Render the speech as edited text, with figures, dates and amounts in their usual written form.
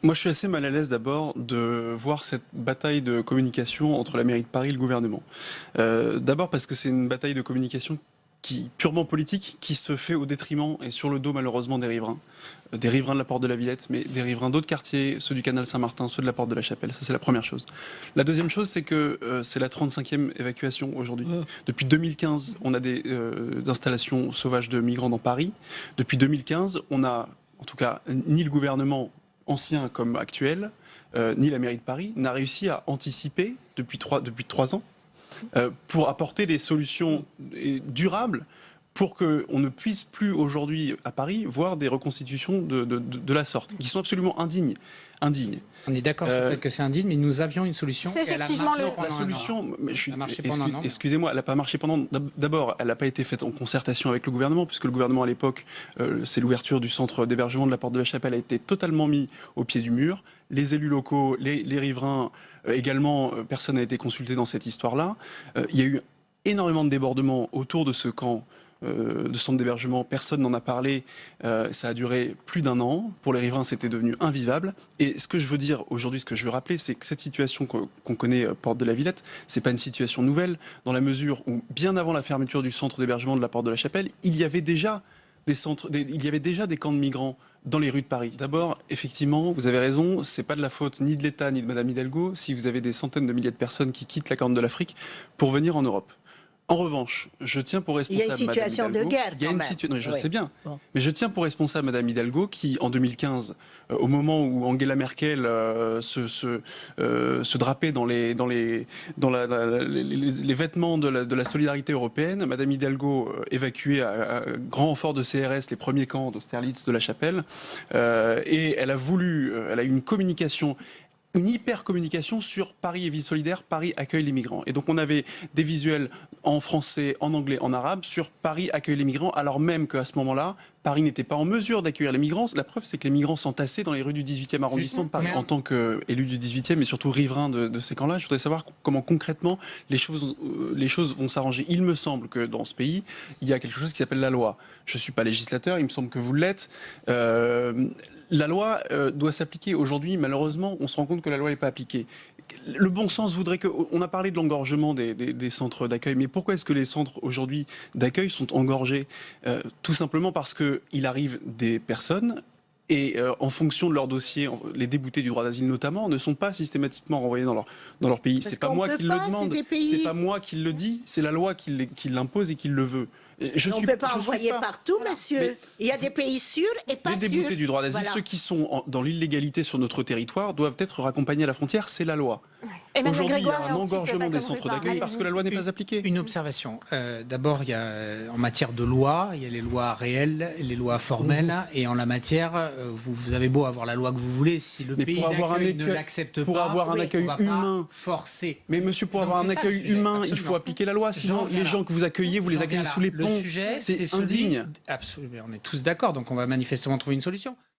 Moi, je suis assez mal à l'aise d'abord de voir cette bataille de communication entre la mairie de Paris et le gouvernement. D'abord parce que c'est une bataille de communication purement politique, qui se fait au détriment et sur le dos malheureusement des riverains de la Porte de la Villette, mais des riverains d'autres quartiers, ceux du canal Saint-Martin, ceux de la Porte de la Chapelle. Ça, c'est la première chose. La deuxième chose, c'est que c'est la 35e évacuation aujourd'hui. Depuis 2015, on a des installations sauvages de migrants dans Paris. Depuis 2015, on a, en tout cas, ni le gouvernement ancien comme actuel, ni la mairie de Paris, n'a réussi à anticiper depuis 3 ans pour apporter des solutions durables pour qu'on ne puisse plus aujourd'hui à Paris voir des reconstitutions de la sorte, qui sont absolument indignes. On est d'accord sur le fait que c'est indigne, mais nous avions une solution. C'est effectivement La solution, excusez-moi, excusez-moi, elle n'a pas marché pendant. D'abord, elle n'a pas été faite en concertation avec le gouvernement, puisque le gouvernement à l'époque, c'est l'ouverture du centre d'hébergement de la Porte de la Chapelle, a été totalement mis au pied du mur. Les élus locaux, les riverains également, personne n'a été consulté dans cette histoire-là. Il y a eu énormément de débordements autour de ce camp de centre d'hébergement, personne n'en a parlé, ça a duré plus d'1 an, pour les riverains c'était devenu invivable, et ce que je veux dire aujourd'hui, ce que je veux rappeler, c'est que cette situation qu'on connaît Porte de la Villette, c'est pas une situation nouvelle, dans la mesure où bien avant la fermeture du centre d'hébergement de la Porte de la Chapelle, il y avait déjà des camps de migrants dans les rues de Paris. D'abord, effectivement, vous avez raison, c'est pas de la faute ni de l'État ni de Madame Hidalgo si vous avez des centaines de milliers de personnes qui quittent la Corne de l'Afrique pour venir en Europe. En revanche, je tiens pour responsable Madame Hidalgo... Il y a une situation de guerre, quand même. Je le sais bien. Bon. Mais je tiens pour responsable Madame Hidalgo qui, en 2015, au moment où Angela Merkel se drapait dans les vêtements de la solidarité européenne, Madame Hidalgo évacuait à grand renfort de CRS les premiers camps d'Austerlitz, de la Chapelle, et elle a eu une communication, une hyper-communication sur Paris et ville solidaire, Paris accueille les migrants. Et donc on avait des visuels en français, en anglais, en arabe sur Paris accueille les migrants, alors même qu'à ce moment-là, Paris n'était pas en mesure d'accueillir les migrants. La preuve, c'est que les migrants s'entassaient dans les rues du 18e arrondissement de Paris. En tant qu'élu du 18e et surtout riverain de ces camps-là, je voudrais savoir comment concrètement les choses vont s'arranger. Il me semble que dans ce pays, il y a quelque chose qui s'appelle la loi. Je ne suis pas législateur, il me semble que vous l'êtes. La loi doit s'appliquer. Aujourd'hui, malheureusement, on se rend compte que la loi n'est pas appliquée. Le bon sens voudrait que... On a parlé de l'engorgement des centres d'accueil, mais pourquoi est-ce que les centres aujourd'hui d'accueil sont engorgés? Tout simplement parce qu'il arrive des personnes et en fonction de leur dossier, les déboutés du droit d'asile notamment, ne sont pas systématiquement renvoyés dans leur pays. C'est pas moi qui le demande, c'est pas moi qui le dis, c'est la loi qui l'impose et qui le veut. On ne peut pas envoyer partout, monsieur. Mais il y a des pays sûrs et pas sûrs. Les déboutés du droit d'asile, ceux qui sont dans l'illégalité sur notre territoire, doivent être raccompagnés à la frontière, c'est la loi. Aujourd'hui, il y a un engorgement des centres d'accueil parce que la loi n'est pas appliquée. Une observation. D'abord, il y a, en matière de loi, il y a les lois réelles et les lois formelles. Et en la matière, vous avez beau avoir la loi que vous voulez, si le pays d'accueil ne l'accepte pas, pour avoir un accueil humain, forcé. Mais monsieur, pour avoir un accueil humain, il faut appliquer la loi. Sinon, les gens que vous accueillez, vous les accueillez sous les ponts. Le sujet, c'est indigne. Absolument, on est tous d'accord, donc on va manifestement trouver une solution.